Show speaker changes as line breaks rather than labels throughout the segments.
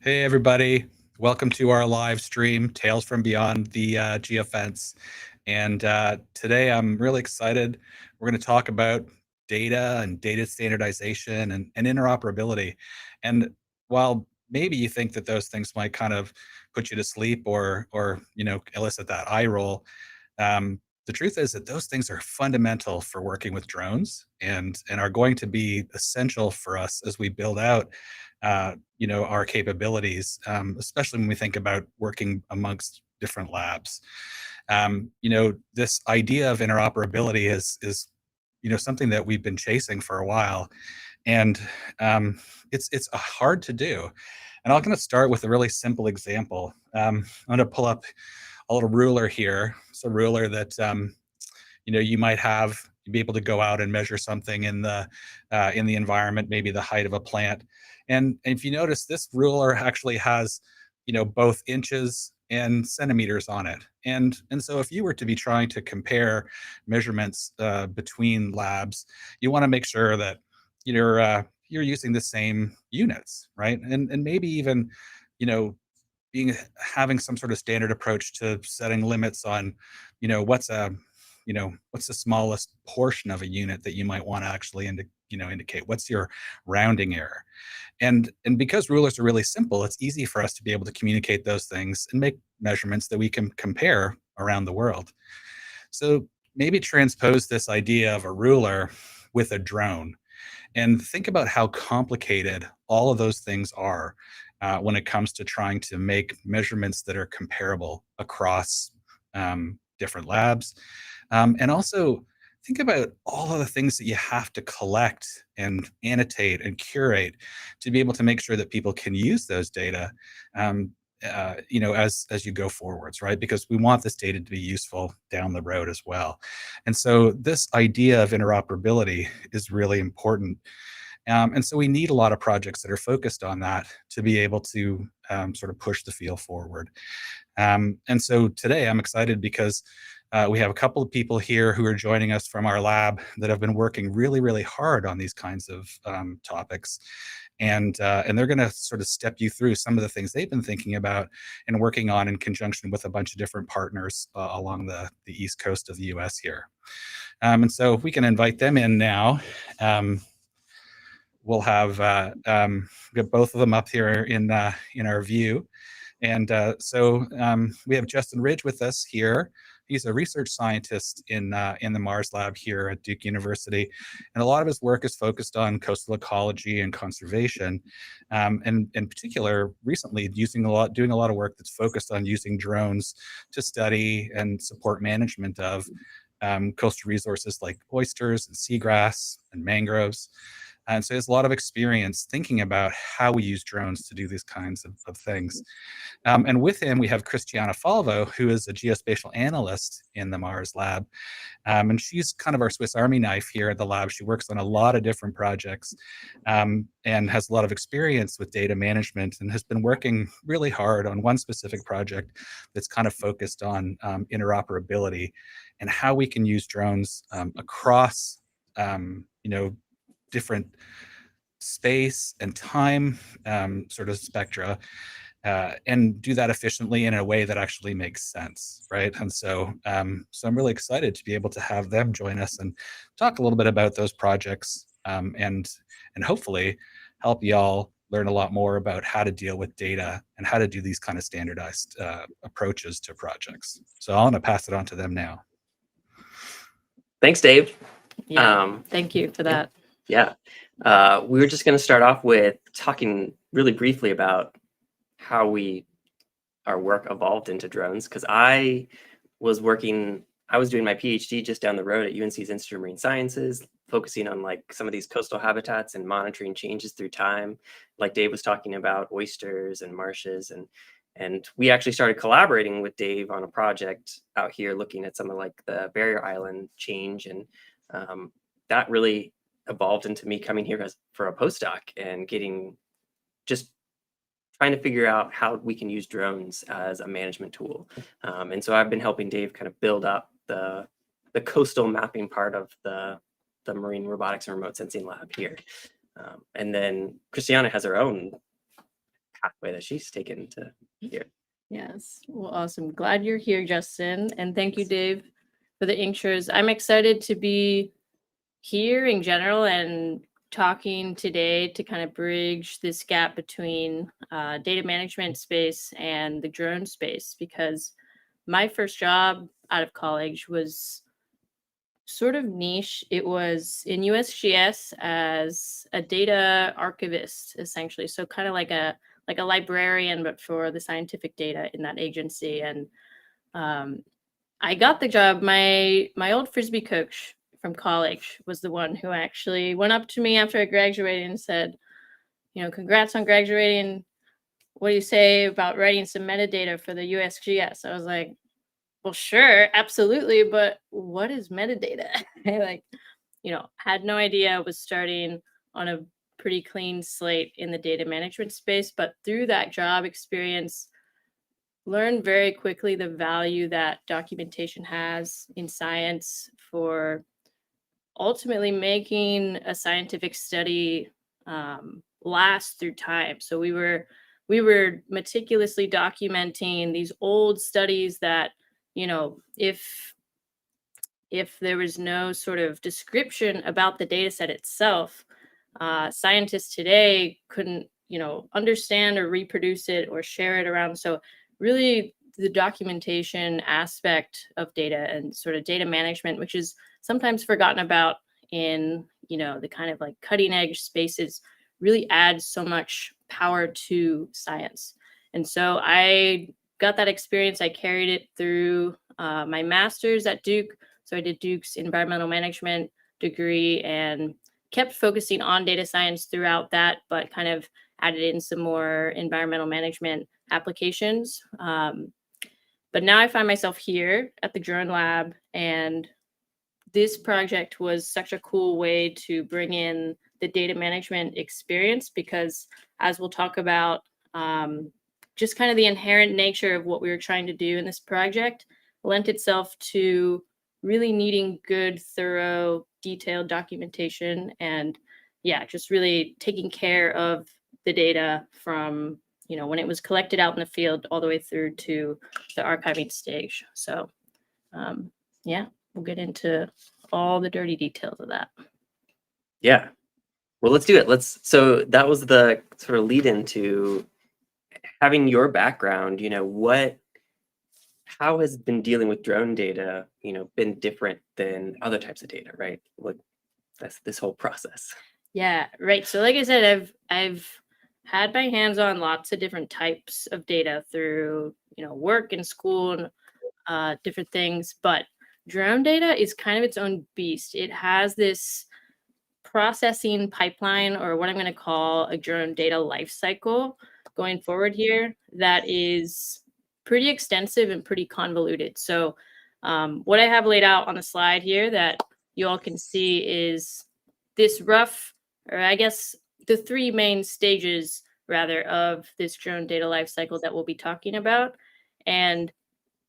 Hey, everybody. Welcome to our live stream, Tales from Beyond the Geofence. And today I'm really excited. We're going to talk about data and data standardization and interoperability. And while maybe you think that those things might kind of put you to sleep or elicit that eye roll, the truth is that those things are fundamental for working with drones and are going to be essential for us as we build out our capabilities, especially when we think about working amongst different labs. This idea of interoperability is something that we've been chasing for a while, and it's hard to do. And I'm going to start with a really simple example. I'm going to pull up a little ruler here. It's a ruler that you might have be able to go out and measure something in the environment, maybe the height of a plant. And if you notice, this ruler actually has both inches and centimeters on it. And so if you were to be trying to compare measurements between labs, you want to make sure that you're using the same units, right? And maybe even you know being having some sort of standard approach to setting limits on you know what's a what's the smallest portion of a unit that you might want to actually indicate what's your rounding error. And because rulers are really simple, it's easy for us to be able to communicate those things and make measurements that we can compare around the world. So maybe transpose this idea of a ruler with a drone and think about how complicated all of those things are when it comes to trying to make measurements that are comparable across different labs. And also think about all of the things that you have to collect and annotate and curate to be able to make sure that people can use those data um, as you go forwards, right? Because we want this data to be useful down the road as well. And so this idea of interoperability is really important. And so we need a lot of projects that are focused on that to be able to sort of push the field forward. And so today I'm excited because we have a couple of people here who are joining us from our lab that have been working really, really hard on these kinds of topics. And they're going to sort of step you through some of the things they've been thinking about and working on in conjunction with a bunch of different partners along the East Coast of the US here. And so if we can invite them in now. We'll have get both of them up here in our view. And we have Justin Ridge with us here. He's a research scientist in the Mars lab here at Duke University, and a lot of his work is focused on coastal ecology and conservation, and in particular, recently doing a lot of work that's focused on using drones to study and support management of coastal resources like oysters and seagrass and mangroves. And so he has a lot of experience thinking about how we use drones to do these kinds of things. And with him, we have Christiana Falvo, who is a geospatial analyst in the Mars lab. And she's kind of our Swiss Army knife here at the lab. She works on a lot of different projects and has a lot of experience with data management and has been working really hard on one specific project that's kind of focused on interoperability and how we can use drones across, different space and time sort of spectra, and do that efficiently in a way that actually makes sense, right? And so I'm really excited to be able to have them join us and talk a little bit about those projects, and hopefully help y'all learn a lot more about how to deal with data and how to do these kind of standardized approaches to projects. So I want to pass it on to them now.
Thanks, Dave.
Yeah, thank you for that.
Yeah. We were just going to start off with talking really briefly about how our work evolved into drones, because I was doing my PhD just down the road at UNC's Institute of Marine Sciences, focusing on like some of these coastal habitats and monitoring changes through time. Like Dave was talking about oysters and marshes, and we actually started collaborating with Dave on a project out here looking at some of like the barrier island change, and that really evolved into me coming here for a postdoc and just trying to figure out how we can use drones as a management tool. And so I've been helping Dave kind of build up the coastal mapping part of the marine robotics and remote sensing lab here. And then Christiana has her own pathway that she's taken to here.
Yes. Well, awesome. Glad you're here, Justin. And thank you, Dave, for the intros. I'm excited to be here in general and talking today to kind of bridge this gap between data management space and the drone space, because my first job out of college was sort of niche. It was in USGS as a data archivist, essentially. So kind of like a librarian, but for the scientific data in that agency. And I got the job. My old Frisbee coach from college was the one who actually went up to me after I graduated and said, congrats on graduating. What do you say about writing some metadata for the USGS? I was like, well, sure, absolutely, but what is metadata? I had no idea. I was starting on a pretty clean slate in the data management space, but through that job experience, learned very quickly the value that documentation has in science for ultimately making a scientific study last through time. So we were meticulously documenting these old studies that, if there was no sort of description about the data set itself, scientists today couldn't, understand or reproduce it or share it around. So really the documentation aspect of data and sort of data management, which is sometimes forgotten about in, the kind of like cutting edge spaces, really adds so much power to science. And so I got that experience. I carried it through my master's at Duke. So I did Duke's environmental management degree and kept focusing on data science throughout that, but kind of added in some more environmental management applications. But now I find myself here at the drone lab, and this project was such a cool way to bring in the data management experience, because as we'll talk about, just kind of the inherent nature of what we were trying to do in this project lent itself to really needing good, thorough, detailed documentation, and just really taking care of the data from, when it was collected out in the field all the way through to the archiving stage. So we'll get into all the dirty details of that.
Yeah. Well, let's do it. So that was the sort of lead into having your background. How has been dealing with drone data, been different than other types of data, right? That's this whole process.
Yeah, right. So like I said, I've had my hands on lots of different types of data through, work and school and different things, but drone data is kind of its own beast. It has this processing pipeline, or what I'm going to call a drone data lifecycle going forward here, that is pretty extensive and pretty convoluted. So what I have laid out on the slide here that you all can see is this rough, or I guess the three main stages rather of this drone data lifecycle that we'll be talking about. And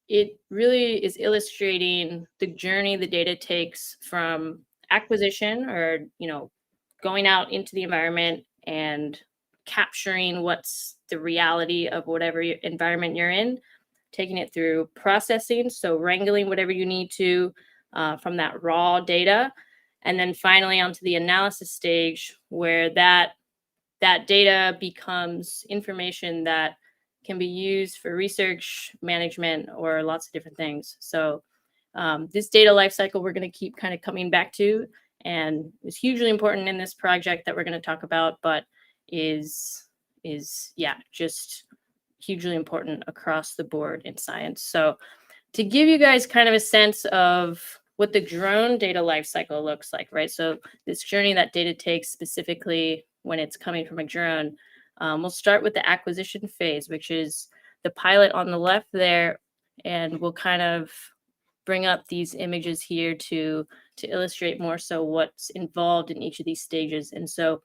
it really is illustrating the journey the data takes from acquisition, or, going out into the environment and capturing what's the reality of whatever environment you're in, taking it through processing, so wrangling whatever you need to from that raw data, and then finally onto the analysis stage, where that data becomes information that can be used for research, management, or lots of different things. So this data lifecycle we're going to keep kind of coming back to, and is hugely important in this project that we're going to talk about, but is just hugely important across the board in science. So to give you guys kind of a sense of what the drone data lifecycle looks like, right? So this journey that data takes specifically when it's coming from a drone, we'll start with the acquisition phase, which is the pilot on the left there, and we'll kind of bring up these images here to illustrate more so what's involved in each of these stages. And so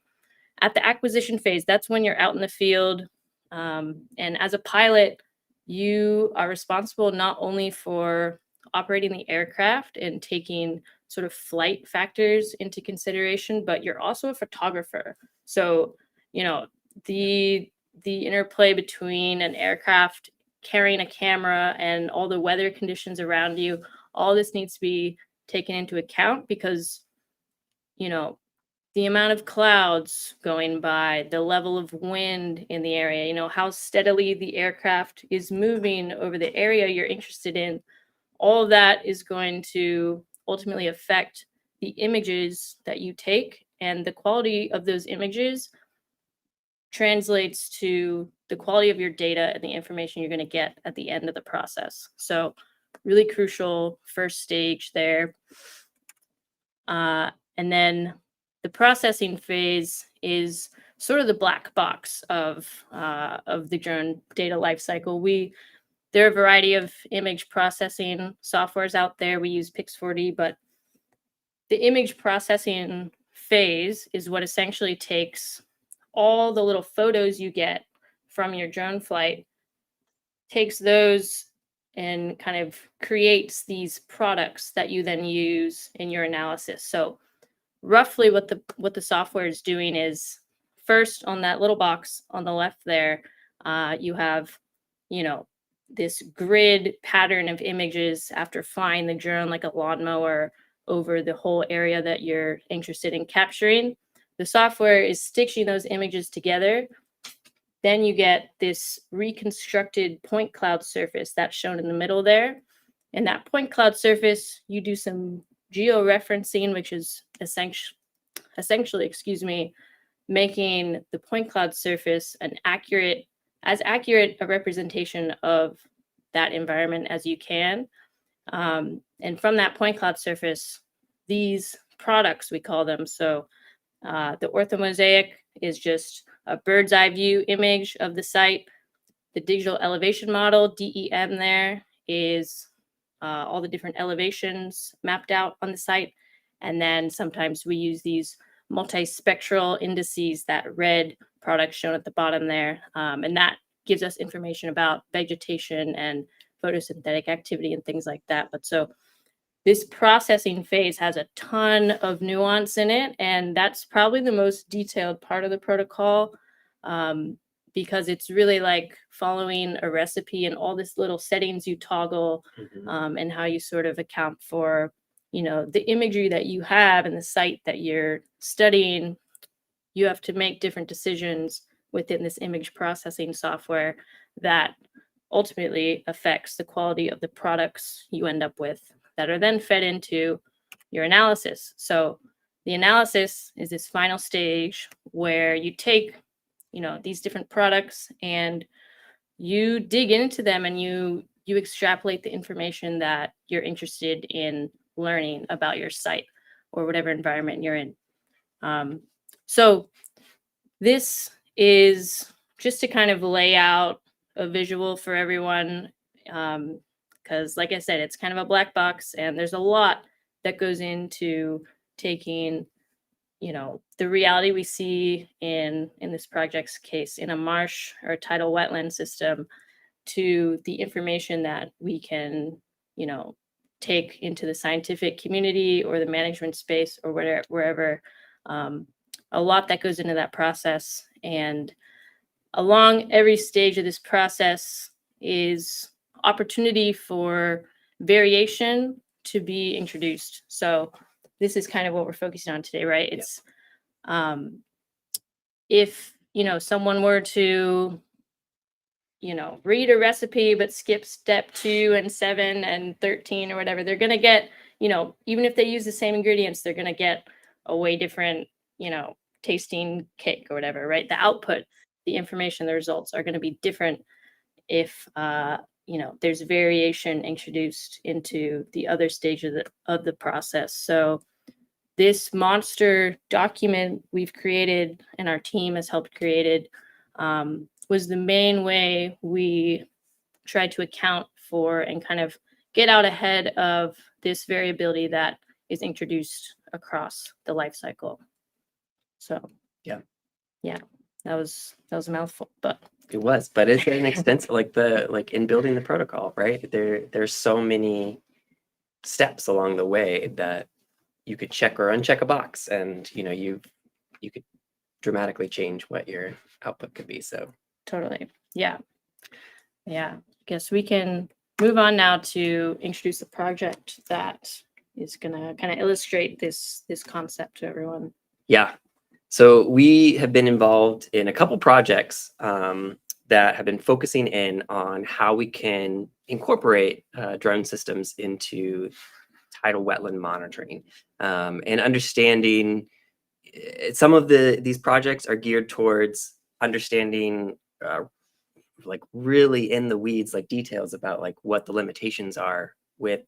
at the acquisition phase, that's when you're out in the field. And as a pilot, you are responsible not only for operating the aircraft and taking sort of flight factors into consideration, but you're also a photographer. So, the the interplay between an aircraft carrying a camera and all the weather conditions around you, all this needs to be taken into account because, you know, the amount of clouds going by, the level of wind in the area, you know, how steadily the aircraft is moving over the area you're interested in, all of that is going to ultimately affect the images that you take, and the quality of those images translates to the quality of your data and the information you're going to get at the end of the process. So really crucial first stage there. And then the processing phase is sort of the black box of the drone data lifecycle. There are a variety of image processing softwares out there. We use Pix4D, but the image processing phase is what essentially takes all the little photos you get from your drone flight, takes those and kind of creates these products that you then use in your analysis. So roughly what the software is doing is, first on that little box on the left there, you have, you know, this grid pattern of images after flying the drone like a lawnmower over the whole area that you're interested in capturing. The software is stitching those images together. Then you get this reconstructed point cloud surface that's shown in the middle there. And that point cloud surface, you do some georeferencing, which is essentially, making the point cloud surface as accurate a representation of that environment as you can. And from that point cloud surface, these products, we call them. So the orthomosaic is just a bird's eye view image of the site. The digital elevation model, DEM, there is all the different elevations mapped out on the site. And then sometimes we use these multispectral indices, that red product shown at the bottom there. And that gives us information about vegetation and photosynthetic activity and things like that. But so this processing phase has a ton of nuance in it, and that's probably the most detailed part of the protocol, because it's really like following a recipe and all this little settings you toggle, and how you sort of account for, you know, the imagery that you have and the site that you're studying. You have to make different decisions within this image processing software that ultimately affects the quality of the products you end up with that are then fed into your analysis. So the analysis is this final stage where you take, you know, these different products and you dig into them and you extrapolate the information that you're interested in learning about your site or whatever environment you're in. So this is just to kind of lay out a visual for everyone, because like I said, it's kind of a black box and there's a lot that goes into taking, you know, the reality we see in this project's case in a marsh or tidal wetland system to the information that we can, you know, take into the scientific community or the management space or wherever. A lot that goes into that process, and along every stage of this process is opportunity for variation to be introduced. So this is kind of what we're focusing on today, right? It's if, you know, someone were to, you know, read a recipe but skip step 2 and 7 and 13 or whatever, they're going to get, you know, even if they use the same ingredients, they're going to get a way different, you know, tasting cake or whatever, right? The output, the information, the results are going to be different if you know, there's variation introduced into the other stage of the process. So this monster document we've created and our team has helped created was the main way we tried to account for and kind of get out ahead of this variability that is introduced across the life cycle. So yeah, that was a mouthful, but
it was. But it's an extensive, like in building the protocol, right? There's so many steps along the way that you could check or uncheck a box, and you know you could dramatically change what your output could be. So
Totally. Yeah. Yeah. Guess we can move on now to introduce the project that is going to kind of illustrate this concept to everyone.
Yeah. So we have been involved in a couple projects that have been focusing in on how we can incorporate drone systems into tidal wetland monitoring and understanding. Some of these projects are geared towards understanding like really in the weeds, like details about like what the limitations are with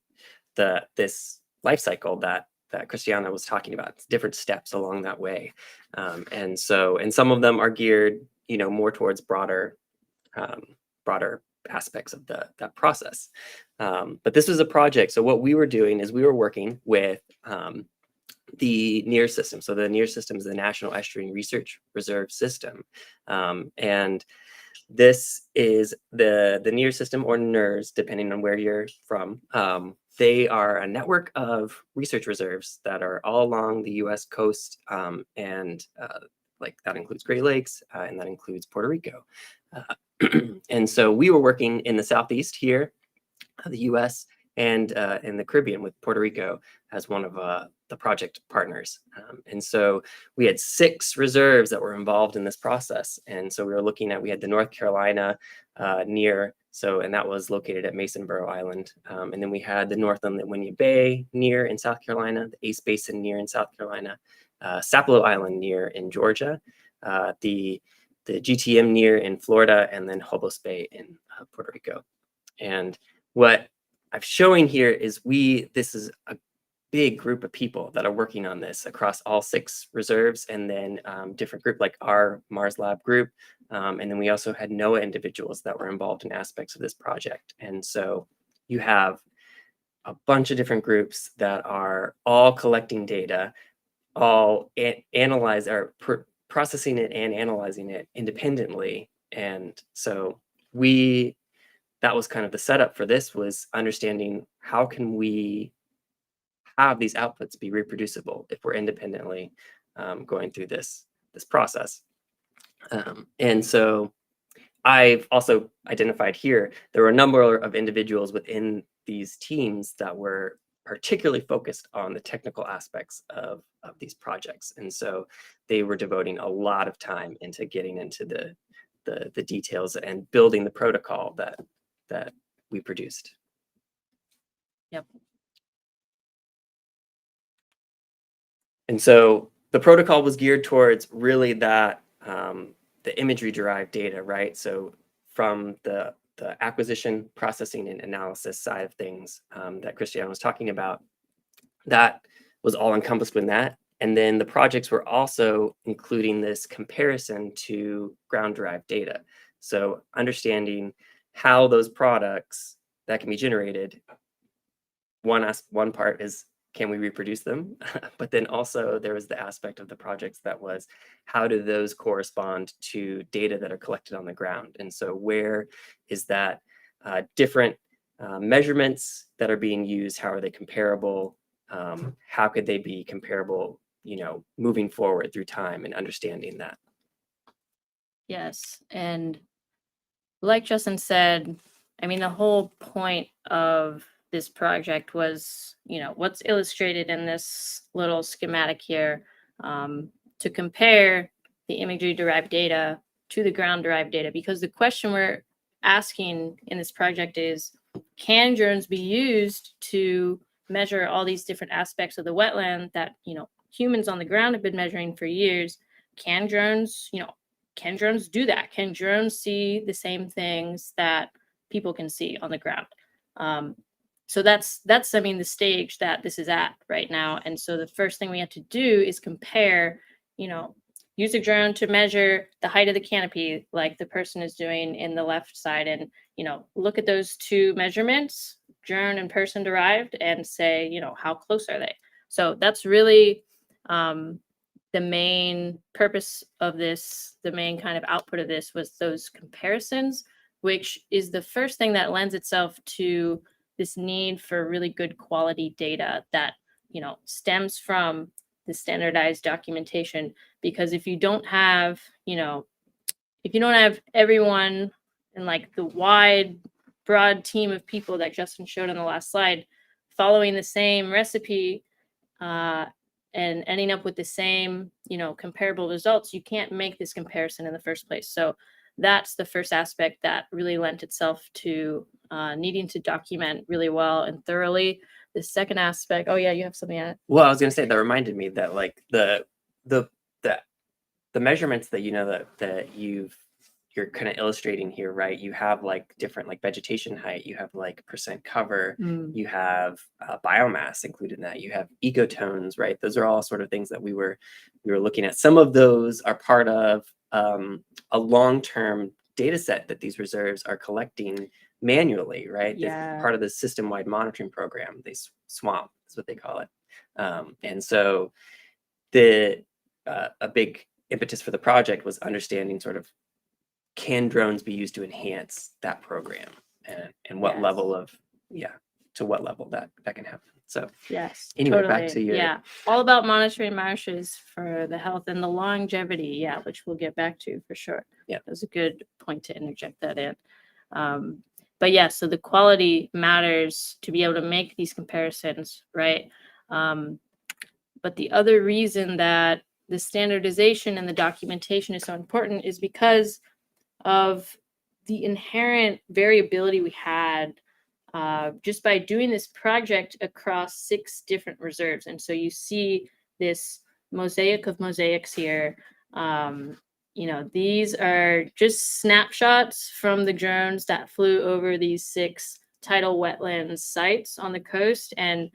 this life cycle that Christiana was talking about, different steps along that way. And some of them are geared, more towards broader aspects of that process. But this was a project. So what we were doing is we were working with the NEAR system. So the NEAR system is the National Estuarine Research Reserve System. And this is the NEAR system, or NERS, depending on where you're from. They are a network of research reserves that are all along the U.S. coast, and like that includes Great Lakes, and that includes Puerto Rico. And so we were working in the southeast here of the U.S. and in the Caribbean with Puerto Rico as one of the project partners. And so we had 6 reserves that were involved in this process. And so we were looking at, we had the North Carolina NEAR, and that was located at Masonboro Island. And then we had the Northland Litwinia Bay NEAR in South Carolina, the Ace Basin NEAR in South Carolina, Sapelo Island NEAR in Georgia, the GTM NEAR in Florida, and then Hobos Bay in Puerto Rico. And what I'm showing here is this is a big group of people that are working on this across all 6 reserves, and then different group like our Mars Lab group. And then we also had NOAA individuals that were involved in aspects of this project. And so you have a bunch of different groups that are all collecting data, all processing it and analyzing it independently. And so that was kind of the setup for this, was understanding how can we have these outputs be reproducible if we're independently going through this process. And so I've also identified here, there were a number of individuals within these teams that were particularly focused on the technical aspects of these projects. And so they were devoting a lot of time into getting into the details and building the protocol that we produced.
Yep.
And so the protocol was geared towards really that the imagery derived data, right? So from the acquisition, processing, and analysis side of things that Christiana was talking about, that was all encompassed in that. And then the projects were also including this comparison to ground derived data. So understanding how those products that can be generated, one part is, can we reproduce them? But then also there was the aspect of the projects that was, how do those correspond to data that are collected on the ground? And so where is that different measurements that are being used? How are they comparable? How could they be comparable, moving forward through time, and understanding that?
Yes. And like Justin said, I mean, the whole point of this project was, what's illustrated in this little schematic here, to compare the imagery derived data to the ground derived data, because the question we're asking in this project is, can drones be used to measure all these different aspects of the wetland that, humans on the ground have been measuring for years? Can drones do that? Can drones see the same things that people can see on the ground? So that's I mean, the stage that this is at right now. And so the first thing we have to do is compare, use a drone to measure the height of the canopy, like the person is doing in the left side, and look at those 2 measurements, drone and person derived, and say, how close are they? So that's really the main purpose of this, the main kind of output of this, was those comparisons, which is the first thing that lends itself to this need for really good quality data that, stems from the standardized documentation. Because if you don't have, if you don't have everyone and like the wide, broad team of people that Justin showed on the last slide following the same recipe and ending up with the same, comparable results, you can't make this comparison in the first place. So that's the first aspect that really lent itself to needing to document really well and thoroughly. The second aspect, oh yeah, you have something at.
Well, I was going to say that reminded me that like the measurements that that you're kind of illustrating here, right? You have like different like vegetation height, you have like percent cover, you have biomass included in that, you have ecotones, right? Those are all sort of things that we were looking at. Some of those are part of a long-term data set that these reserves are collecting manually, right?
Yeah.
It's part of the system-wide monitoring program. They SWAMP is what they call it. And so a big impetus for the project was understanding sort of, can drones be used to enhance that program, and what level of to what level that can happen. So
yes,
anyway,
totally.
back to your
all about monitoring marshes for the health and the longevity, which we'll get back to for sure. That was a good point to interject that in. But yeah, so the quality matters to be able to make these comparisons, right? But the other reason that the standardization and the documentation is so important is because of the inherent variability we had just by doing this project across 6 different reserves. And so you see this mosaic of mosaics here. These are just snapshots from the drones that flew over these 6 tidal wetlands sites on the coast. And,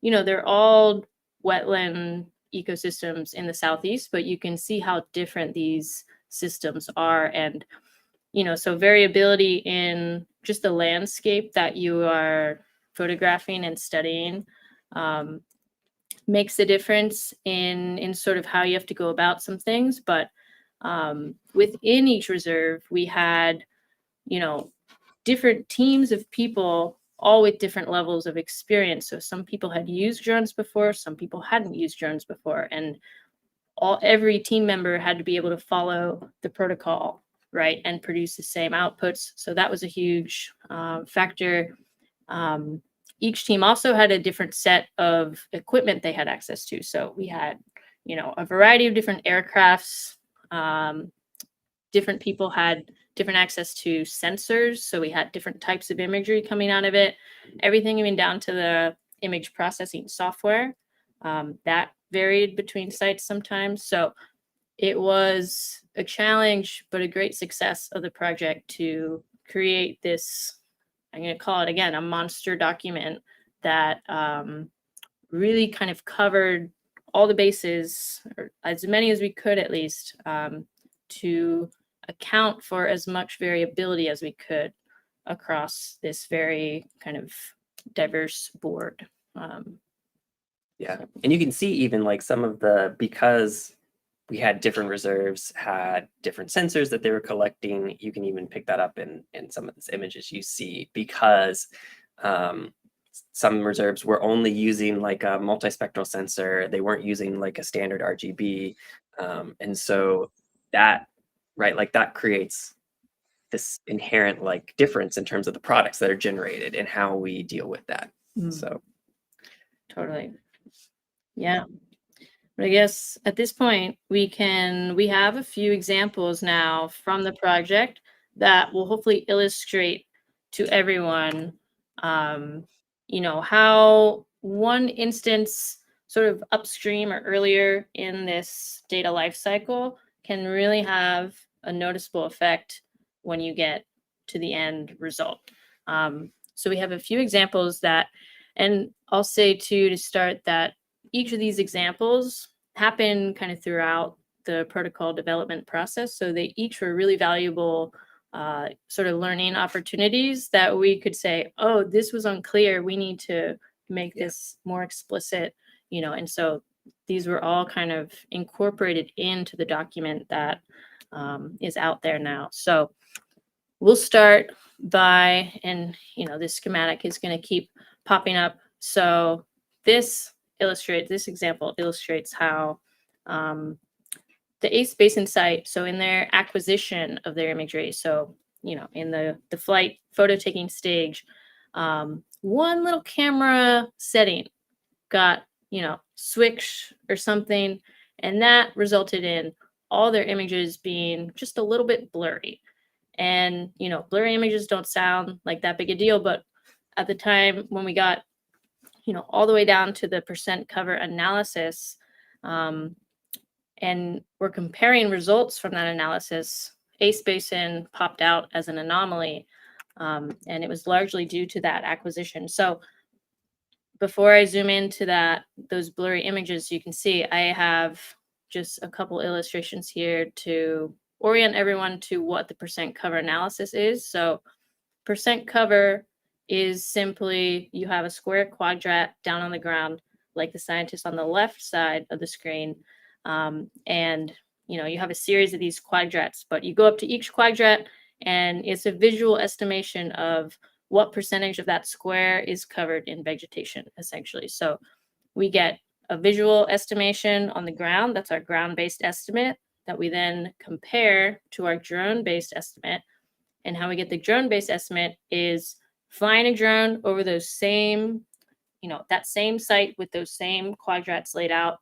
they're all wetland ecosystems in the Southeast, but you can see how different these systems are. And so variability in just the landscape that you are photographing and studying makes a difference in sort of how you have to go about some things. But within each reserve, we had, different teams of people, all with different levels of experience. So some people had used drones before, some people hadn't used drones before, and every team member had to be able to follow the protocol, right, and produce the same outputs. So that was a huge factor. Each team also had a different set of equipment they had access to. So we had, a variety of different aircrafts. Different people had different access to sensors. So we had different types of imagery coming out of it. Everything even down to the image processing software. That varied between sites sometimes. So it was a challenge, but a great success of the project to create this, I'm going to call it again, a monster document that really kind of covered all the bases, or as many as we could at least, to account for as much variability as we could across this very kind of diverse board.
And you can see even like some of because we had different reserves, had different sensors that they were collecting. You can even pick that up in some of these images you see, because some reserves were only using like a multispectral sensor. They weren't using like a standard RGB. And so that, right, like that creates this inherent like difference in terms of the products that are generated and how we deal with that. So
totally. Yeah. But I guess at this point we have a few examples now from the project that will hopefully illustrate to everyone, how one instance sort of upstream or earlier in this data lifecycle can really have a noticeable effect when you get to the end result. So we have a few examples that, and I'll say too, to start, that each of these examples happen kind of throughout the protocol development process. So they each were really valuable sort of learning opportunities that we could say, oh, this was unclear. We need to make this more explicit, and so these were all kind of incorporated into the document that is out there now. So we'll start by, and this schematic is going to keep popping up. So this example illustrates how the Ace Basin site, so in their acquisition of their imagery, so in the flight photo taking stage, one little camera setting got switched or something, and that resulted in all their images being just a little bit blurry. And blurry images don't sound like that big a deal, but at the time when we got all the way down to the percent cover analysis, and we're comparing results from that analysis, Ace Basin popped out as an anomaly, and it was largely due to that acquisition. So before I zoom into those blurry images, you can see I have just a couple illustrations here to orient everyone to what the percent cover analysis is. So percent cover is simply you have a square quadrat down on the ground, like the scientist on the left side of the screen. And you have a series of these quadrats, but you go up to each quadrat and it's a visual estimation of what percentage of that square is covered in vegetation, essentially. So we get a visual estimation on the ground. That's our ground-based estimate that we then compare to our drone-based estimate. And how we get the drone-based estimate is flying a drone over those same, that same site with those same quadrats laid out.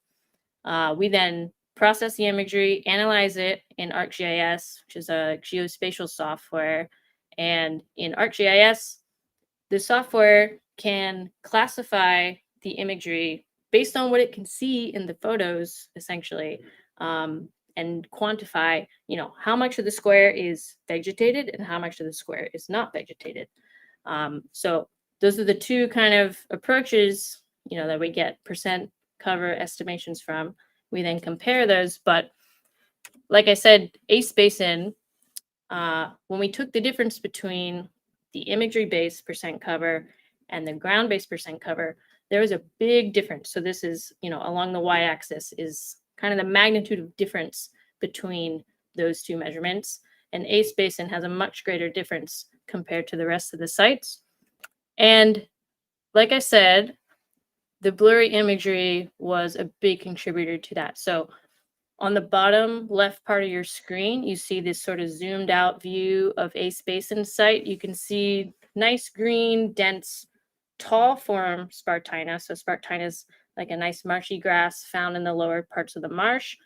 We then process the imagery, analyze it in ArcGIS, which is a geospatial software. And in ArcGIS, the software can classify the imagery based on what it can see in the photos, essentially, and quantify, how much of the square is vegetated and how much of the square is not vegetated. So those are the two kind of approaches, that we get percent cover estimations from. We then compare those. But like I said, Ace Basin, when we took the difference between the imagery-based percent cover and the ground-based percent cover, there was a big difference. So this is, along the y-axis is kind of the magnitude of difference between those two measurements. And Ace Basin has a much greater difference compared to the rest of the sites. And like I said, the blurry imagery was a big contributor to that. So on the bottom left part of your screen, you see this sort of zoomed out view of Ace Basin site. You can see nice green, dense, tall form Spartina. So Spartina is like a nice marshy grass found in the lower parts of the marsh.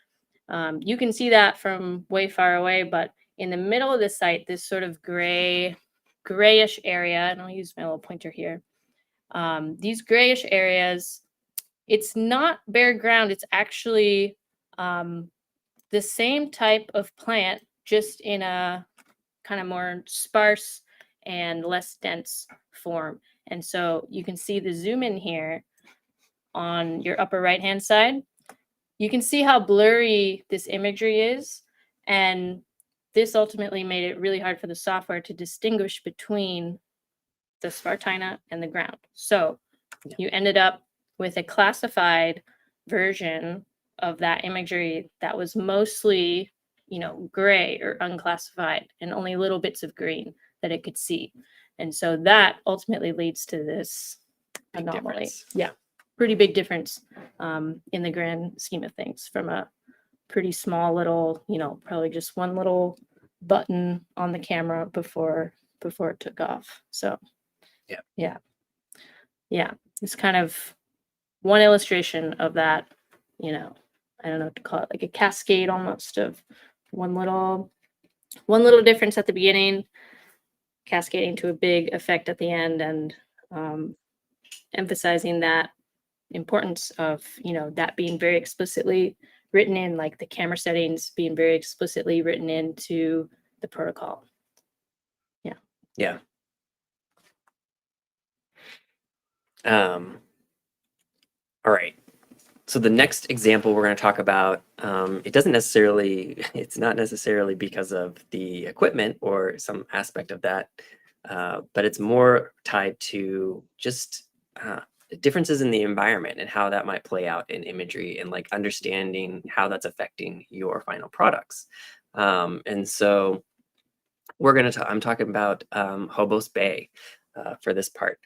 You can see that from way far away, but in the middle of the site, this sort of grayish area, and I'll use my little pointer here. These grayish areas, it's not bare ground. It's actually the same type of plant, just in a kind of more sparse and less dense form. And so you can see the zoom in here on your upper right-hand side. You can see how blurry this imagery is. And this ultimately made it really hard for the software to distinguish between the Spartina and the ground. So you ended up with a classified version of that imagery that was mostly, gray or unclassified and only little bits of green that it could see. And so that ultimately leads to this anomaly.
Difference.
Yeah, pretty big difference in the grand scheme of things, from a pretty small little, probably just one little button on the camera before it took off. So yeah, it's kind of one illustration of that, I don't know what to call it, like a cascade almost of one little difference at the beginning, cascading to a big effect at the end, and emphasizing that importance of, that being very explicitly written in, like the camera settings being very explicitly written into the protocol.
Yeah. All right. So the next example we're going to talk about, it's not necessarily because of the equipment or some aspect of that, but it's more tied to just differences in the environment and how that might play out in imagery, and like understanding how that's affecting your final products. And so I'm talking about Hobos Bay for this part.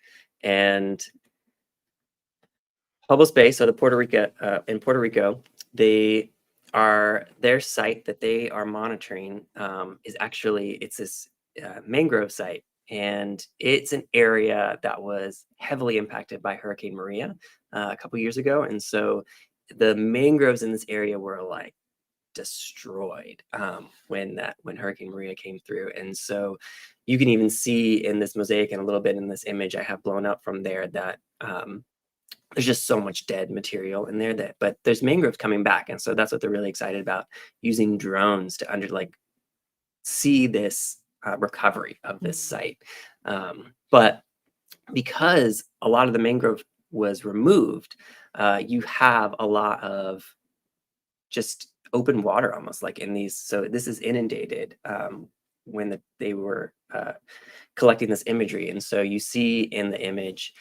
And Hobos Bay, so in Puerto Rico, they their site that they are monitoring is actually, it's this mangrove site, and it's an area that was heavily impacted by Hurricane Maria a couple years ago, and so the mangroves in this area were like destroyed when Hurricane Maria came through. And so you can even see in this mosaic and a little bit in this image I have blown up from there that there's just so much dead material in there, but there's mangroves coming back. And so that's what they're really excited about, using drones to see this recovery of this site. But because a lot of the mangrove was removed, you have a lot of just open water, almost like in these. So this is inundated when they were collecting this imagery. And so you see in the image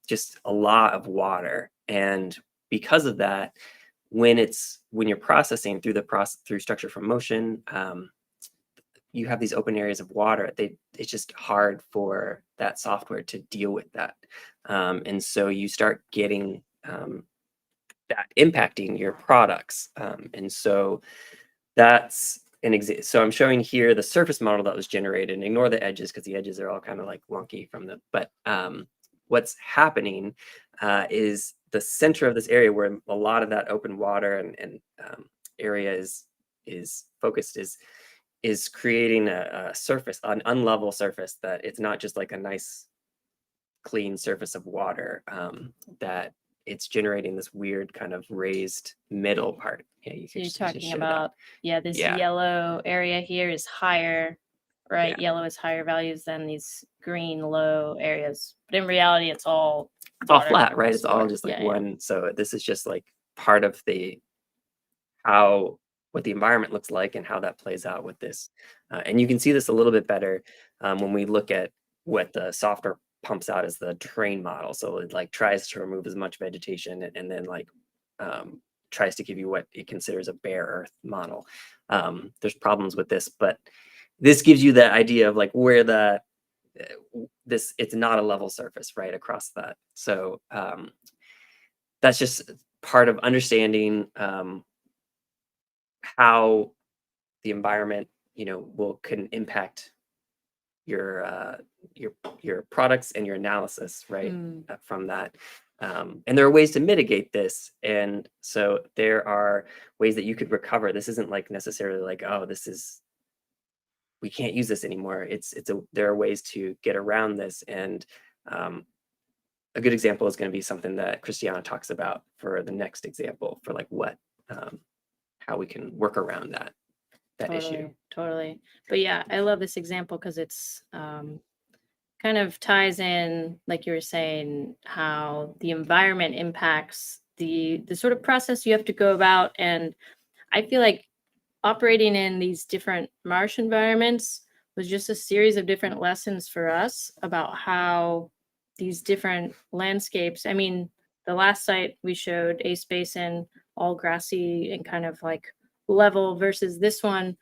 just a lot of water. And because of that, when you're processing through structure from motion, you have these open areas of water. It's just hard for that software to deal with that. And so you start getting that impacting your products. And so that's an example. So I'm showing here the surface model that was generated, and ignore the edges because the edges are all kind of like wonky from but what's happening is the center of this area where a lot of that open water and area is focused is creating a surface, an unlevel surface, that it's not just like a nice clean surface of water, that it's generating this weird kind of raised middle part. Yeah,
you're talking about this yellow area here is higher, right?
Yeah.
Yellow is higher values than these green low areas, but in reality it's all
flat, right? It's all just like one. So this is just like part of what the environment looks like and how that plays out with this. And you can see this a little bit better when we look at what the software pumps out as the terrain model. So it like tries to remove as much vegetation and then like tries to give you what it considers a bare earth model. There's problems with this, but this gives you the idea of like where it's not a level surface right across that. So that's just part of understanding how the environment can impact your products and your analysis, right? From that. And there are ways to mitigate this. And so there are ways that you could recover. This isn't like necessarily like, oh, we can't use this anymore. There are ways to get around this. And a good example is going to be something that Christiana talks about for the next example, for like how we can work around that issue.
Totally. But yeah, I love this example because it's kind of ties in, like you were saying, how the environment impacts the sort of process you have to go about. And I feel like operating in these different marsh environments was just a series of different lessons for us about how these different landscapes, I mean, the last site we showed, Ace Basin, all grassy and kind of like level, versus this one,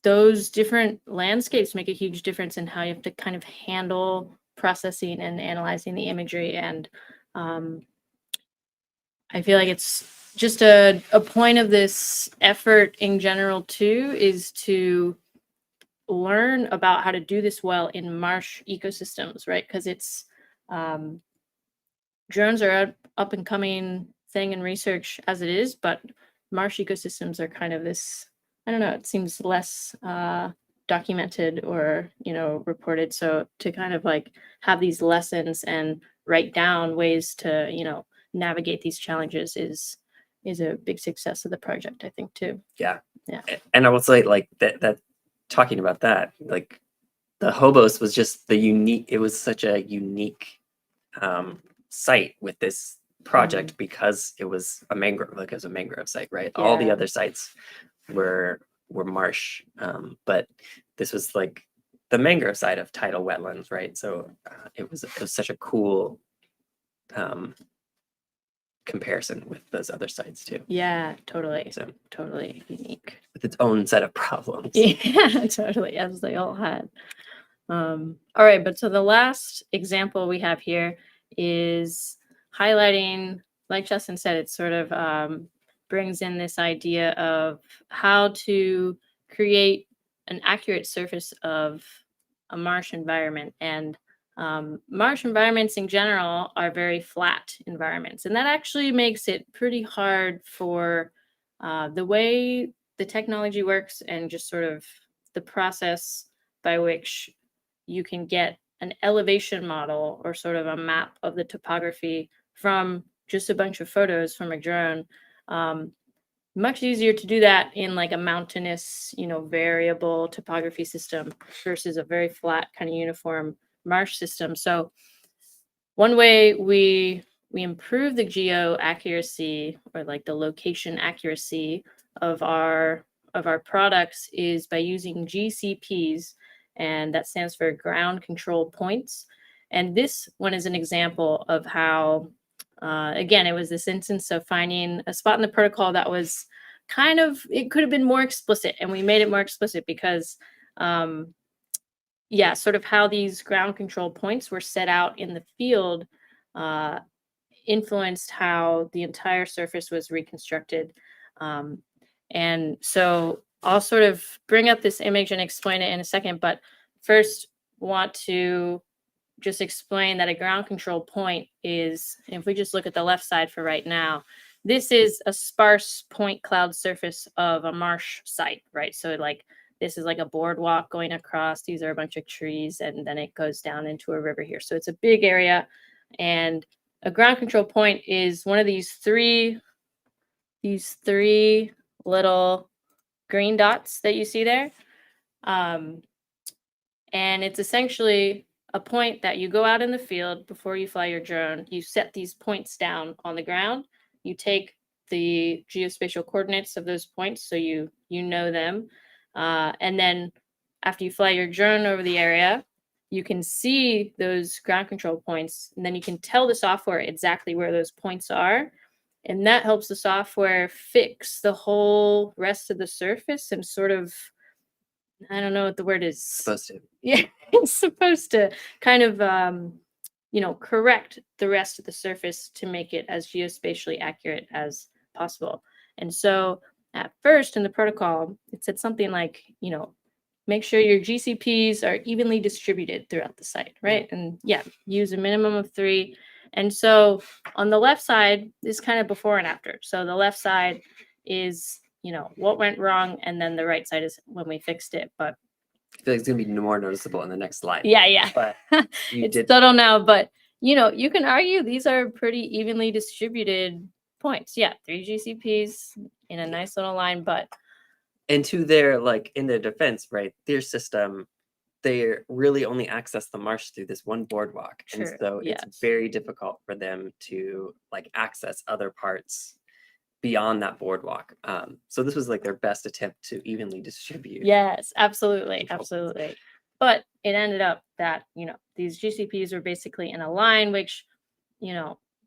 those different landscapes make a huge difference in how you have to kind of handle processing and analyzing the imagery. And I feel like it's just a point of this effort in general too, is to learn about how to do this well in marsh ecosystems, right? Because it's drones are up and coming thing in research as it is, but marsh ecosystems are kind of this, I don't know, it seems less documented or reported. So to kind of like have these lessons and write down ways to navigate these challenges is a big success of the project, I think, too.
Yeah. And I will say, like, that talking about that, like, the Hobos was just it was such a unique site with this project because it was a mangrove site, right? Yeah. All the other sites were marsh, but this was like the mangrove side of tidal wetlands, right? So it was such a cool comparison with those other sites too.
Yeah, totally. So totally unique
with its own set of problems.
Yeah, totally, as they all had. All right, but so the last example we have here is highlighting like Justin said, it sort of brings in this idea of how to create an accurate surface of a marsh environment. And marsh environments in general are very flat environments. And that actually makes it pretty hard for the way the technology works and just sort of the process by which you can get an elevation model or sort of a map of the topography from just a bunch of photos from a drone. Much easier to do that in like a mountainous, variable topography system versus a very flat kind of uniform marsh system. So one way we improve the geo accuracy or like the location accuracy of our products is by using GCPs, and that stands for ground control points. And this one is an example of how again, it was this instance of finding a spot in the protocol that was kind of, it could have been more explicit, and we made it more explicit because yeah, sort of how these ground control points were set out in the field influenced how the entire surface was reconstructed. And so I'll sort of bring up this image and explain it in a second, but first want to just explain that a ground control point is, if we just look at the left side for right now, this is a sparse point cloud surface of a marsh site, right? So like this is like a boardwalk going across. These are a bunch of trees, and then it goes down into a river here. So it's a big area, and a ground control point is one of these three little green dots that you see there. And it's essentially a point that you go out in the field before you fly your drone. You set these points down on the ground. You take the geospatial coordinates of those points so you know them. And then after you fly your drone over the area, you can see those ground control points, and then you can tell the software exactly where those points are. And that helps the software fix the whole rest of the surface and sort of, I don't know what the word is.
Supposed to.
Yeah, it's supposed to kind of, correct the rest of the surface to make it as geospatially accurate as possible. And so at first in the protocol, it said something like, make sure your GCPs are evenly distributed throughout the site, right? And yeah, use a minimum of 3. And so on the left side is kind of before and after. So the left side is, what went wrong, and then the right side is when we fixed it. But
I feel like it's gonna be more noticeable in the next slide.
yeah.
But you
it's
did
subtle now, but you can argue these are pretty evenly distributed points. Yeah, 3 GCPs in a nice little line, but
and to their, like, in their defense, right, their system, they really only access the marsh through this one boardwalk. And
True,
so
yes.
it's very difficult for them to like access other parts beyond that boardwalk. So this was like their best attempt to evenly distribute.
Yes, absolutely,
control.
absolutely. But it ended up that, these GCPs were basically in a line, which,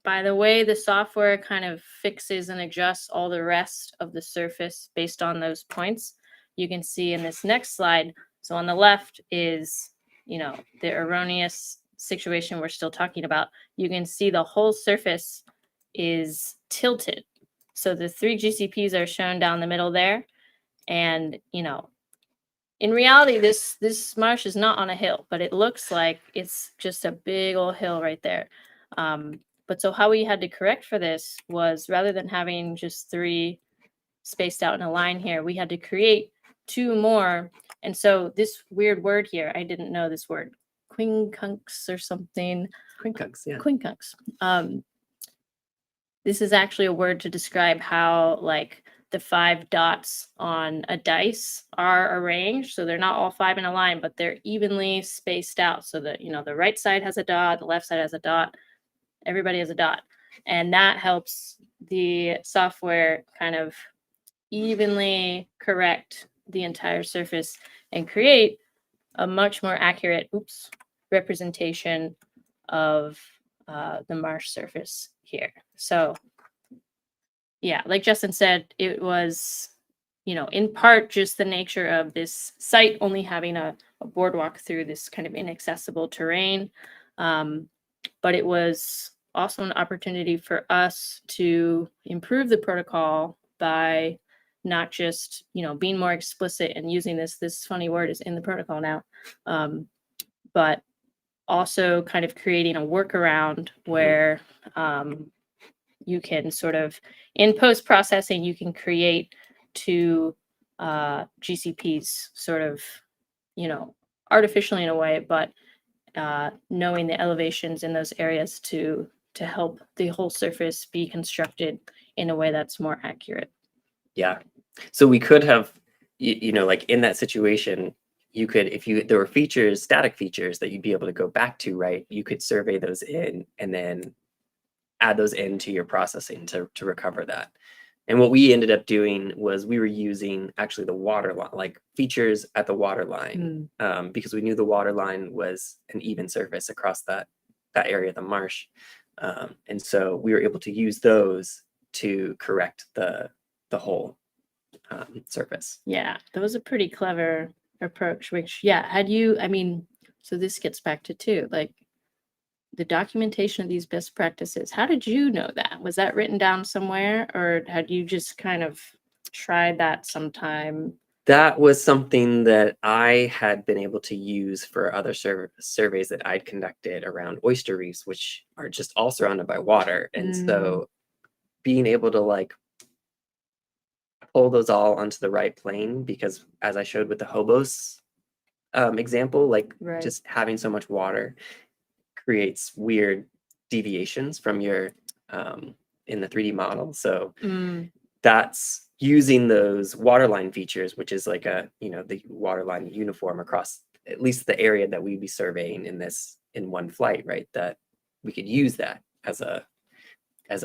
by the way the software kind of fixes and adjusts all the rest of the surface based on those points, you can see in this next slide. So on the left is, the erroneous situation we're still talking about. You can see the whole surface is tilted. So the 3 GCPs are shown down the middle there. And, in reality, this marsh is not on a hill, but it looks like it's just a big old hill right there. But so how we had to correct for this was, rather than having just 3 spaced out in a line here, we had to create 2 more. And so this weird word here, I didn't know this word, quincunx or something.
Quincunx, yeah.
Quincunx. This is actually a word to describe how like the 5 dots on a dice are arranged. So they're not all 5 in a line, but they're evenly spaced out so that, the right side has a dot, the left side has a dot, everybody has a dot. And that helps the software kind of evenly correct the entire surface and create a much more accurate representation of the marsh surface here. So yeah, like Justin said, it was, in part just the nature of this site only having a boardwalk through this kind of inaccessible terrain. But it was also an opportunity for us to improve the protocol by not just, being more explicit and using this funny word is in the protocol now, but also kind of creating a workaround where you can sort of, in post-processing, you can create two GCPs sort of, artificially in a way, but knowing the elevations in those areas to help the whole surface be constructed in a way that's more accurate.
Yeah. So we could have, like in that situation, you could, there were features, static features that you'd be able to go back to, right? You could survey those in and then add those into your processing to recover that. And what we ended up doing was we were using actually the water line, like features at the water line, because we knew the water line was an even surface across that area of the marsh. And so we were able to use those to correct the whole surface.
Yeah, that was a pretty clever approach, which, so this gets back to too, like the documentation of these best practices. How did you know that? Was that written down somewhere, or had you just kind of tried that sometime?
That was something that I had been able to use for other surveys that I'd conducted around oyster reefs, which are just all surrounded by water. And so being able to like pull those all onto the right plane, because as I showed with the hobos example, like just having so much water creates weird deviations from your in the 3D model. So that's using those waterline features, which is like the waterline uniform across at least the area that we'd be surveying in one flight, right? That we could use that as a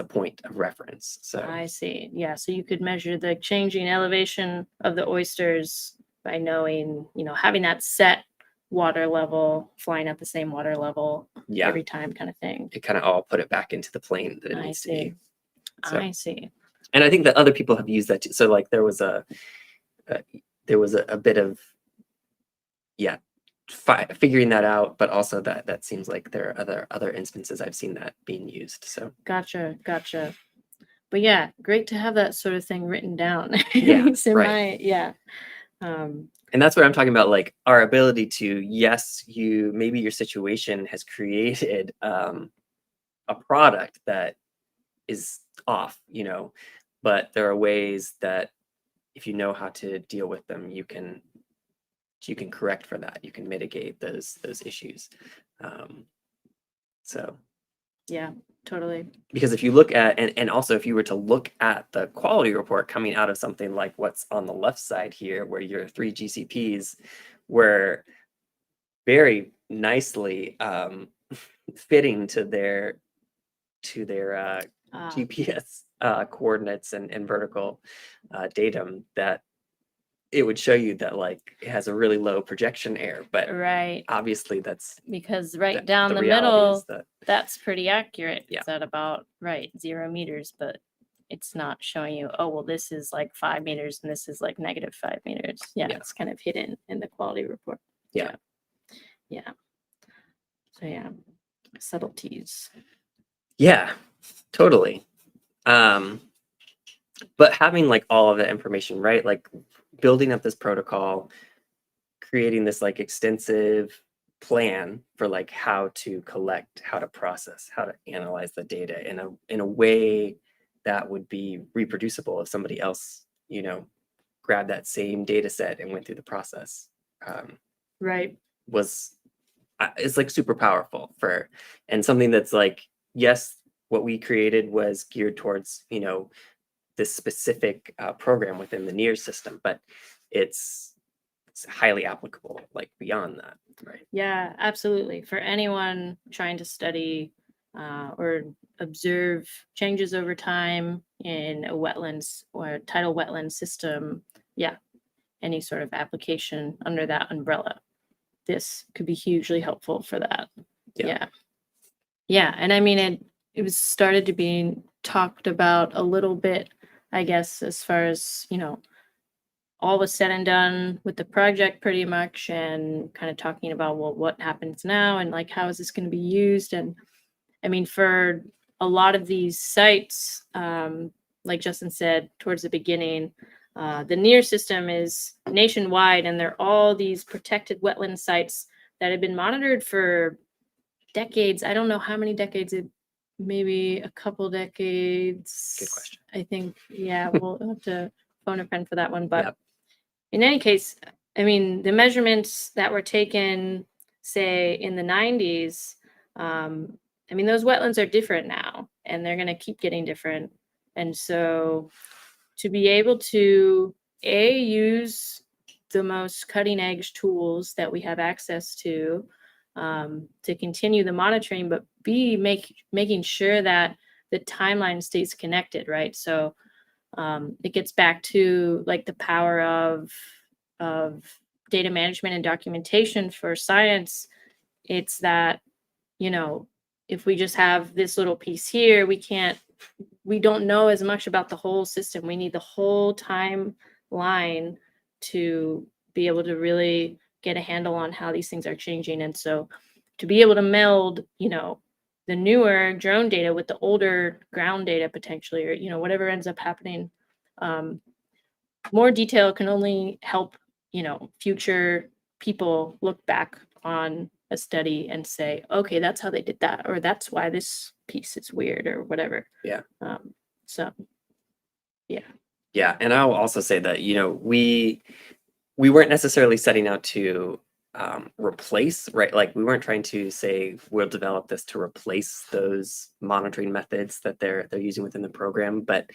point of reference. So
I see. Yeah, so you could measure the changing elevation of the oysters by knowing, having that set water level, flying at the same water level every time, kind of thing.
It kind of all put it back into the plane that it needs to be. So,
I see.
And I think that other people have used that too. So like there was a bit of figuring that out, but also that seems like there are other instances I've seen that being used. So
gotcha. But yeah, great to have that sort of thing written down.
And that's what I'm talking about, like our ability to, yes, maybe your situation has created a product that is off, but there are ways that if you know how to deal with them, you can correct for that. You can mitigate those issues. So
yeah, totally.
Because if you look at, and also if you were to look at the quality report coming out of something like what's on the left side here, where your 3 GCPs were very nicely fitting to their GPS coordinates and vertical datum, that it would show you that like it has a really low projection error, but obviously that's
because down the middle, that's pretty accurate.
Yeah.
It's at about 0 meters, but it's not showing you, oh, well, this is like 5 meters and this is like -5 meters. Yeah, it's kind of hidden in the quality report.
Yeah.
So yeah, subtleties.
Yeah, totally. But having like all of that information, right? Like building up this protocol, creating this like extensive plan for like how to collect, how to process, how to analyze the data in a way that would be reproducible if somebody else, grabbed that same data set and went through the process. It's like super powerful and something that's like, yes, what we created was geared towards, this specific program within the NEAR system, but it's highly applicable, like beyond that, right?
Yeah, absolutely. For anyone trying to study or observe changes over time in a wetlands or tidal wetland system, any sort of application under that umbrella, this could be hugely helpful for that. And I mean, it was started to be talked about a little bit, I guess, as far as, all was said and done with the project pretty much, and kind of talking about, well, what happens now and like, how is this going to be used? And I mean, for a lot of these sites, like Justin said towards the beginning, the NEAR system is nationwide, and they're all these protected wetland sites that have been monitored for decades. I don't know how many decades, maybe a couple decades.
Good question.
I think, yeah, we'll have to phone a friend for that one. But
Yep.
in any case, I mean, the measurements that were taken, say, in the 90s, I mean, those wetlands are different now, and they're going to keep getting different. And so to be able to, A, use the most cutting edge tools that we have access to continue the monitoring, but B, making sure that the timeline stays connected, right? So it gets back to like the power of data management and documentation for science. It's that, you know, if we just have this little piece here, we don't know as much about the whole system. We need the whole timeline to be able to really get a handle on how these things are changing. And so to be able to meld, you know, the newer drone data with the older ground data potentially, or, you know, whatever ends up happening, more detail can only help, you know, future people look back on a study and say, okay, that's how they did that, or that's why this piece is weird, or whatever.
Yeah.
So
Yeah, and I'll also say that, you know, we weren't necessarily setting out to replace, right? Like we weren't trying to say we'll develop this to replace those monitoring methods that they're using within the program, but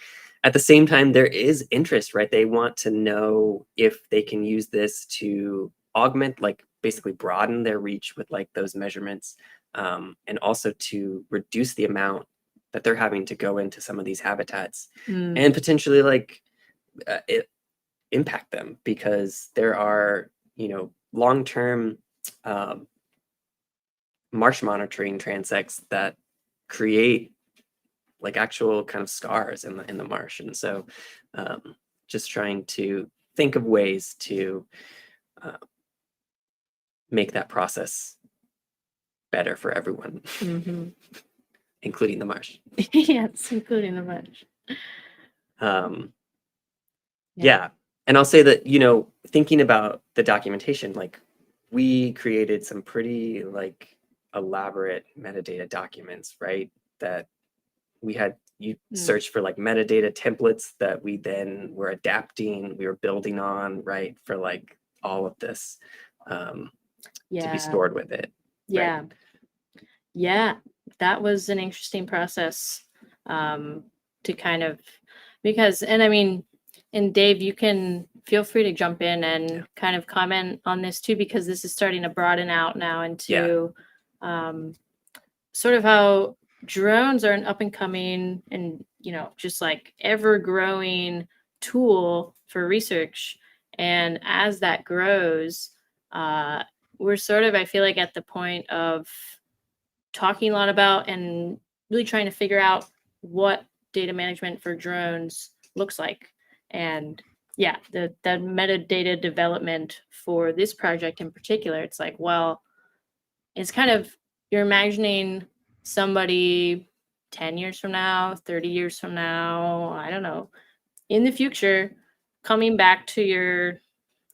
at the same time, there is interest, right? They want to know if they can use this to augment, like basically broaden their reach with like those measurements, and also to reduce the amount that they're having to go into some of these habitats and potentially like impact them, because there are, you know, long-term marsh monitoring transects that create like actual kind of scars in the marsh. And so just trying to think of ways to make that process better for everyone, including the marsh.
yes, including the marsh.
Yeah. And I'll say that, you know, thinking about the documentation, like we created some pretty like elaborate metadata documents, right? That we had, you search for like metadata templates that we then were adapting, we were building on, right? For like all of this to be stored with it.
Yeah.
Right?
Yeah. That was an interesting process to kind of, because, and I mean, and Dave, you can feel free to jump in and kind of comment on this too, because this is starting to broaden out now into sort of how drones are an up and coming and, you know, just like ever growing tool for research. And as that grows, we're sort of, I feel like, at the point of talking a lot about and really trying to figure out what data management for drones looks like. And yeah, the metadata development for this project in particular, it's like, well, it's kind of, you're imagining somebody 10 years from now, 30 years from now, I don't know, in the future, coming back to your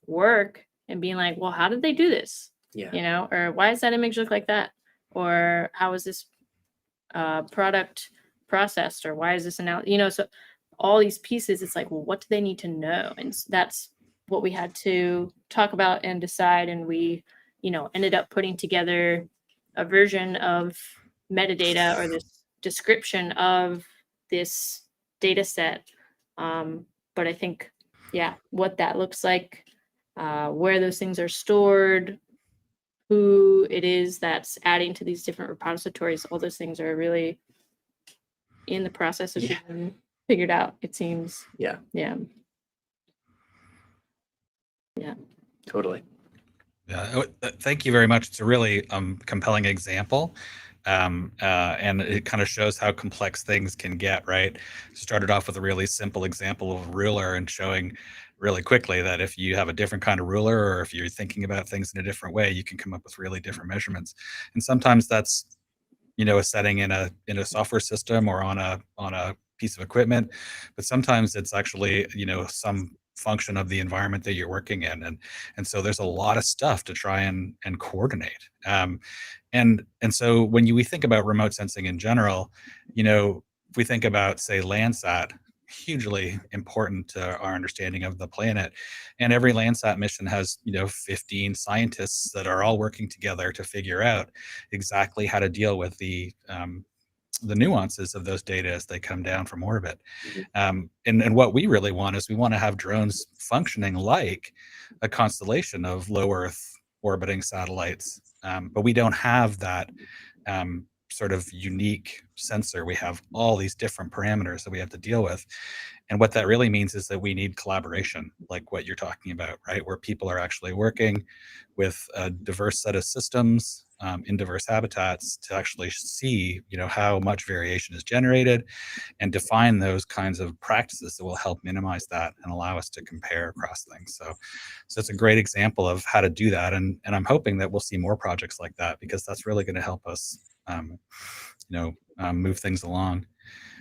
work and being like, well, how did they do this?
Yeah.
You know, or why does that image look like that? Or how is this product processed? Or why is this analysis? You know, so all these pieces, it's like, well, what do they need to know? And that's what we had to talk about and decide. And we, you know, ended up putting together a version of metadata, or this description of this data set. But I think, yeah, what that looks like, where those things are stored, who it is that's adding to these different repositories, all those things are really in the process of being figured out, it seems.
Yeah. Totally.
Yeah, thank you very much. It's a really compelling example. And it kind of shows how complex things can get, right? Started off with a really simple example of a ruler and showing really quickly that if you have a different kind of ruler, or if you're thinking about things in a different way, you can come up with really different measurements. And sometimes that's a setting in a software system or on a piece of equipment, but sometimes it's actually, some function of the environment that you're working in, and so there's a lot of stuff to try and coordinate. And so when we think about remote sensing in general, if we think about, say, Landsat, hugely important to our understanding of the planet. And every Landsat mission has, 15 scientists that are all working together to figure out exactly how to deal with the nuances of those data as they come down from orbit. And what we really want is we want to have drones functioning like a constellation of low Earth orbiting satellites. But we don't have that sort of unique sensor. We have all these different parameters that we have to deal with. And what that really means is that we need collaboration, like what you're talking about, right? Where people are actually working with a diverse set of systems in diverse habitats to actually see, how much variation is generated and define those kinds of practices that will help minimize that and allow us to compare across things. So it's a great example of how to do that. And I'm hoping that we'll see more projects like that, because that's really going to help us, move things along.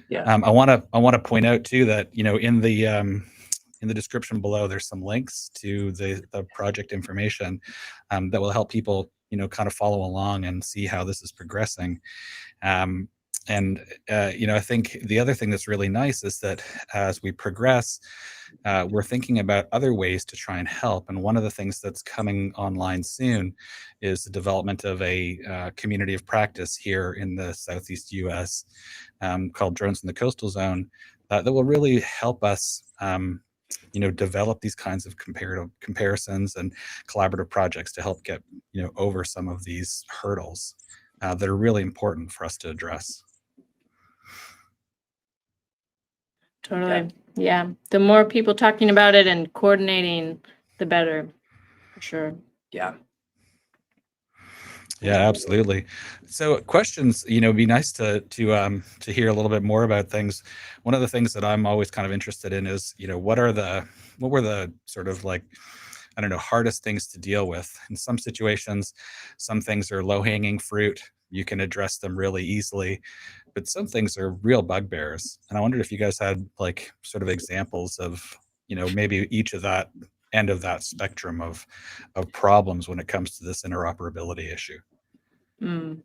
Yeah.
I want to point out too that, in the description below, there's some links to the project information that will help people, kind of follow along and see how this is progressing. I think the other thing that's really nice is that as we progress, we're thinking about other ways to try and help. And one of the things that's coming online soon is the development of a community of practice here in the Southeast US called Drones in the Coastal Zone that will really help us develop these kinds of comparative comparisons and collaborative projects to help get, over some of these hurdles that are really important for us to address.
Totally. Yeah. The more people talking about it and coordinating, the better, for sure.
Yeah.
Yeah, absolutely. So questions, it'd be nice to hear a little bit more about things. One of the things that I'm always kind of interested in is, what were the sort of like, I don't know, hardest things to deal with. In some situations, some things are low-hanging fruit. You can address them really easily, but some things are real bugbears. And I wondered if you guys had like sort of examples of, maybe each of that end of that spectrum of problems when it comes to this interoperability issue.
Mm.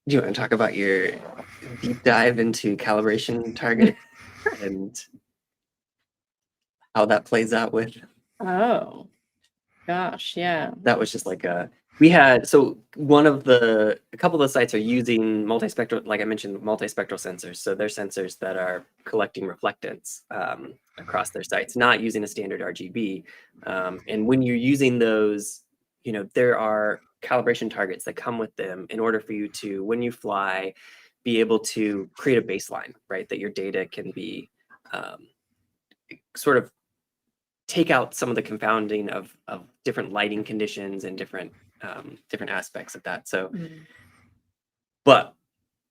Do you want to talk about your deep dive into calibration target and how that plays out with?
Oh, gosh. Yeah.
That was just like we had, so a couple of the sites are using multispectral, like I mentioned, multispectral sensors. So they're sensors that are collecting reflectance across their sites, not using a standard RGB. And when you're using those, there are calibration targets that come with them in order for you to, when you fly, be able to create a baseline, right? That your data can be sort of take out some of the confounding of different lighting conditions and different aspects of that. So, but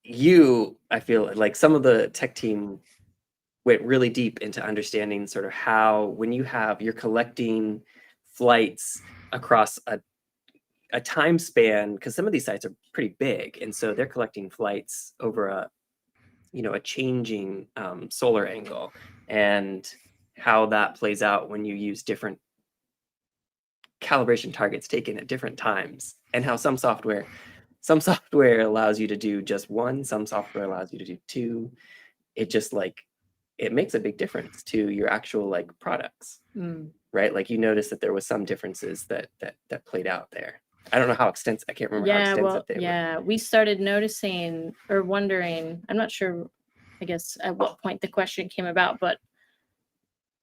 I feel like some of the tech team went really deep into understanding sort of how, when you're collecting flights across a time span, because some of these sites are pretty big, and so they're collecting flights over a changing solar angle, and how that plays out when you use different calibration targets taken at different times, and how some software allows you to do just one, some software allows you to do two. It just it makes a big difference to your actual products, right? Like you notice that there was some differences that played out there. I don't know how extensive, I can't remember how extensive they were.
Yeah, we started noticing or wondering, I'm not sure, I guess, at what point the question came about, but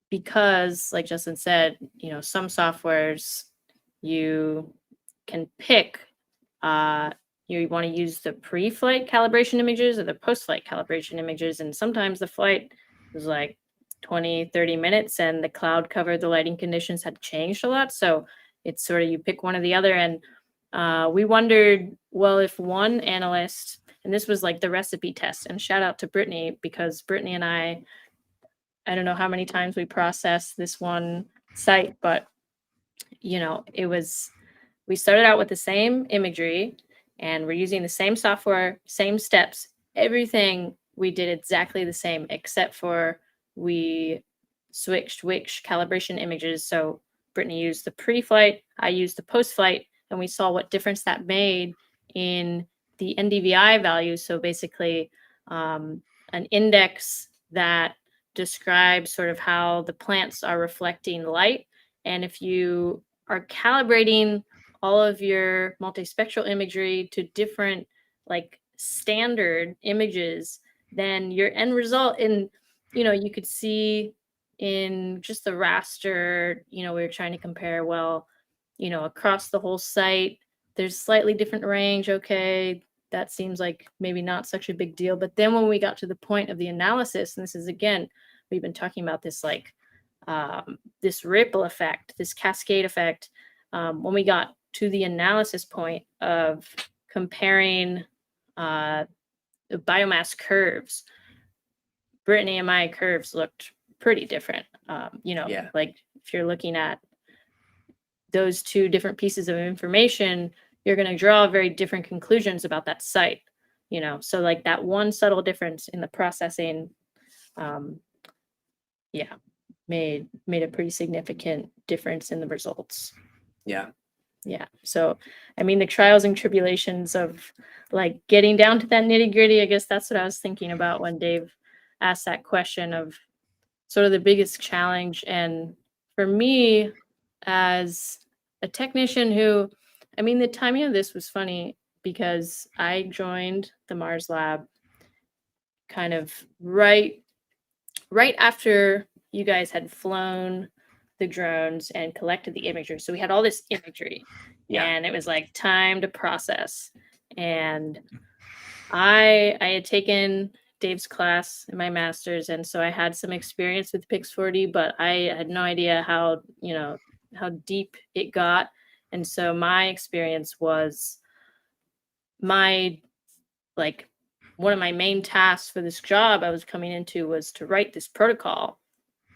because, like Justin said, some softwares you can pick, you want to use the pre-flight calibration images or the post-flight calibration images, and sometimes the flight was like 20-30 minutes and the cloud cover, the lighting conditions had changed a lot, so it's sort of you pick one or the other. And we wondered, well, if one analyst, and this was like the recipe test, and shout out to Brittany, because Brittany and I don't know how many times we processed this one site, but we started out with the same imagery, and we're using the same software, same steps, everything we did exactly the same, except for we switched which calibration images. So Brittany used the pre-flight, I used the post-flight, and we saw what difference that made in the NDVI value. So basically an index that describes sort of how the plants are reflecting light. And if you are calibrating all of your multispectral imagery to different like standard images, then your end result in, you could see in just the raster, we were trying to compare, well, across the whole site, there's slightly different range. Okay, that seems like maybe not such a big deal. But then when we got to the point of the analysis, and this is, again, we've been talking about this, like this ripple effect, this cascade effect, when we got to the analysis point of comparing the biomass curves, Brittany and my curves looked pretty different. Like if you're looking at those two different pieces of information, you're going to draw very different conclusions about that site. So like that one subtle difference in the processing, made a pretty significant difference in the results. Yeah. So, I mean, the trials and tribulations of like getting down to that nitty gritty, I guess that's what I was thinking about when Dave asked that question of sort of the biggest challenge. And for me, as a technician who, I mean, the timing of this was funny because I joined the Mars lab kind of right after you guys had flown the drones and collected the imagery. So we had all this imagery, and it was like time to process. And I had taken Dave's class in my master's, and so I had some experience with Pix4D, but I had no idea how deep it got. And so my experience was one of my main tasks for this job I was coming into was to write this protocol,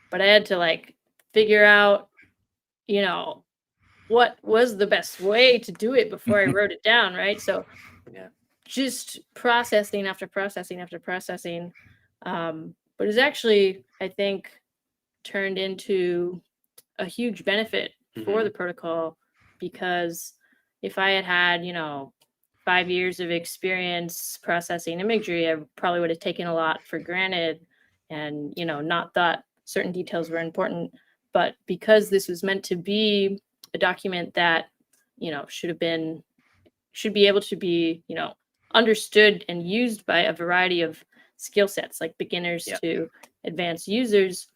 but I had to like figure out, what was the best way to do it before I wrote it down, right? So just processing after processing after processing. But it's actually, I think, turned into a huge benefit for the protocol, because if I had 5 years of experience processing imagery, I probably would have taken a lot for granted and, not thought certain details were important. But because this was meant to be a document that, should be able to be, understood and used by a variety of skill sets, like beginners to advanced users,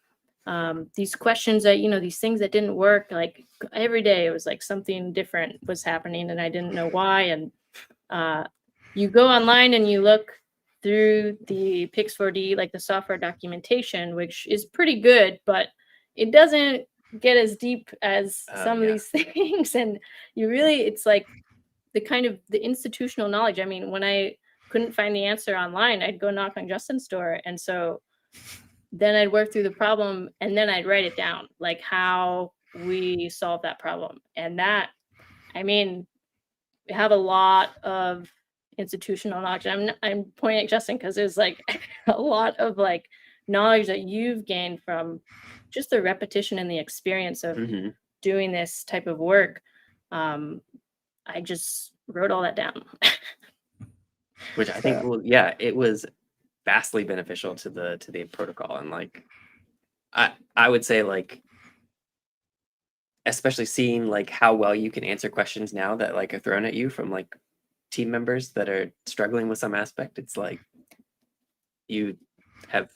these questions that, these things that didn't work, like every day it was like something different was happening and I didn't know why. And you go online and you look through the Pix4D, like the software documentation, which is pretty good, but it doesn't get as deep as some of these things. And it's like the institutional knowledge. I mean, when I couldn't find the answer online, I'd go knock on Justin's door. And so then I'd work through the problem and then I'd write it down, like how we solve that problem. And that, I mean, we have a lot of institutional knowledge. I'm pointing at Justin because there's like a lot of like knowledge that you've gained from just the repetition and the experience of doing this type of work. I just wrote all that down.
Which I think, it was vastly beneficial to the protocol. And like, I would say, like, especially seeing like how well you can answer questions now that like are thrown at you from like team members that are struggling with some aspect. It's like you have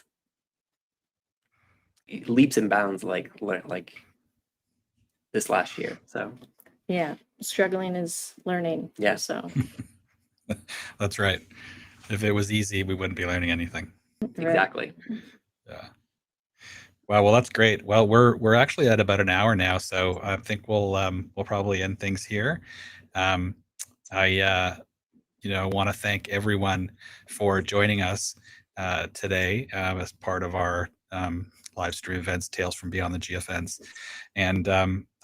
leaps and bounds like this last year. So
yeah, struggling is learning.
Yeah.
So
That's right. If it was easy, we wouldn't be learning anything.
exactly.
Yeah. Wow. Well, that's great. Well, we're actually at about an hour now, so I think we'll probably end things here. I want to thank everyone for joining us today as part of our live stream events, Tales from Beyond the Geofence. And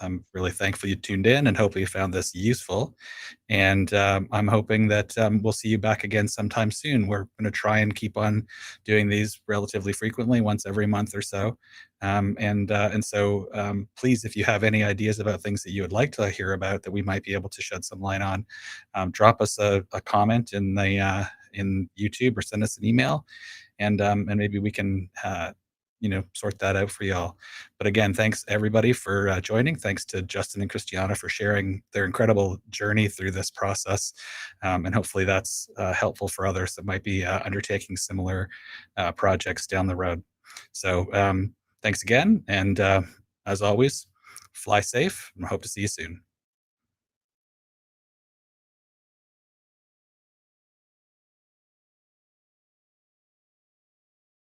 I'm really thankful you tuned in, and hopefully you found this useful. And I'm hoping that we'll see you back again sometime soon. We're going to try and keep on doing these relatively frequently, once every month or so. And so please, if you have any ideas about things that you would like to hear about that we might be able to shed some light on, drop us a comment in the in YouTube, or send us an email, and maybe we can sort that out for y'all. But again, thanks everybody for joining. Thanks to Justin and Christiana for sharing their incredible journey through this process, and hopefully that's helpful for others that might be undertaking similar projects down the road. So thanks again, and as always, fly safe, and I hope to see you soon.